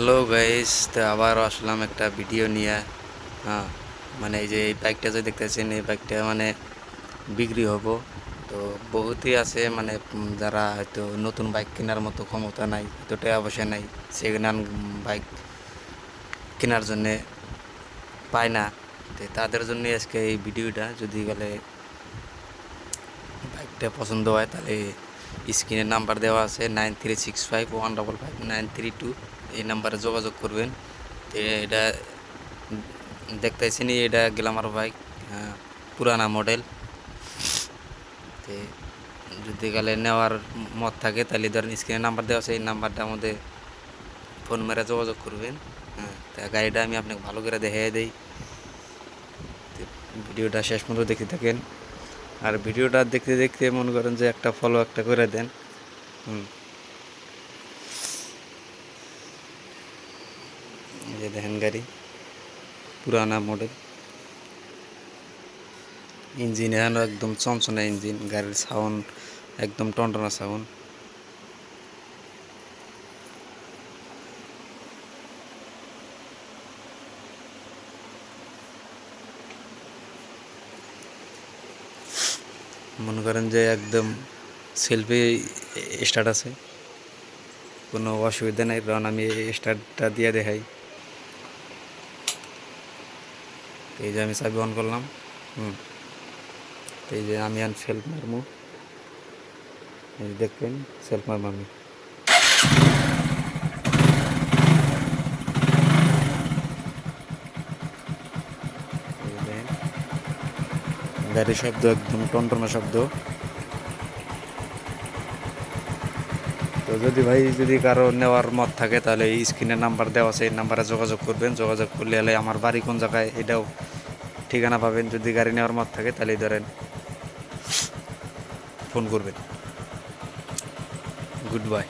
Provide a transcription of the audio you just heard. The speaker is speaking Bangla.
হ্যালো গাইস, তো আবার আসলাম একটা ভিডিও নিয়ে। হ্যাঁ, মানে এই যে এই বাইকটা যে দেখতেছেন, এই বাইকটা মানে বিক্রি হবো। তো বহুতই আছে মানে যারা হয়তো নতুন বাইক কেনার মতো ক্ষমতা নাই, তো টাকা পয়সা নাই, সেকেন্ড হ্যান্ড বাইক কেনার জন্যে পায় না। তো তাদের জন্য আজকে এই ভিডিওটা। যদি গেলে বাইকটা পছন্দ হয় তাহলে স্ক্রিনের নাম্বার দেওয়া আছে 9365155932, এই নাম্বারে যোগাযোগ করবেন। তো এটা দেখতেছি নি, এটা গ্ল্যামার বাইক, পুরানা মডেল। তো যদি গেলে নেওয়ার মত থাকে তাহলে ধরেন স্ক্রিনে নাম্বার দেওয়া আছে, এই নাম্বারটার মধ্যে ফোন মেরে যোগাযোগ করবেন। হ্যাঁ, তা গাড়িটা আমি আপনাকে ভালো করে দেখিয়ে দিই। ভিডিওটা শেষ পর্যন্ত দেখতে থাকেন, আর ভিডিওটা দেখতে দেখতে মনে করেন যে একটা ফলো একটা করে দেন। এই যে দেখেন গাড়ি, পুরানা মডেল, ইঞ্জিন এখনও একদম চনচনা ইঞ্জিন, গাড়ির সাউন্ড একদম টনটনা সাউন্ড। মনে করেন যে একদম সেলফি স্টার্ট আছে, কোনো অসুবিধা নেই, কারণ আমি স্টার্টটা দিয়ে দেখাই। এই যে আমি চাবি অন করলাম। এই যে আমি সেলফ মারমু, এই দেখবেন সেলফ মারবো আমি। গাড়ির শব্দ একদম টনটনা শব্দ। তো যদি কারো নেওয়ার মত থাকে তাহলে এই স্ক্রিনে নাম্বার দেওয়া আছে, এই নাম্বারে যোগাযোগ করবেন। যোগাযোগ করলে হলে আমার বাড়ি কোন জায়গায় এটাও ঠিকানা পাবেন। যদি গাড়ি নেওয়ার মত থাকে তাহলে ধরেন ফোন করবেন। Good bye.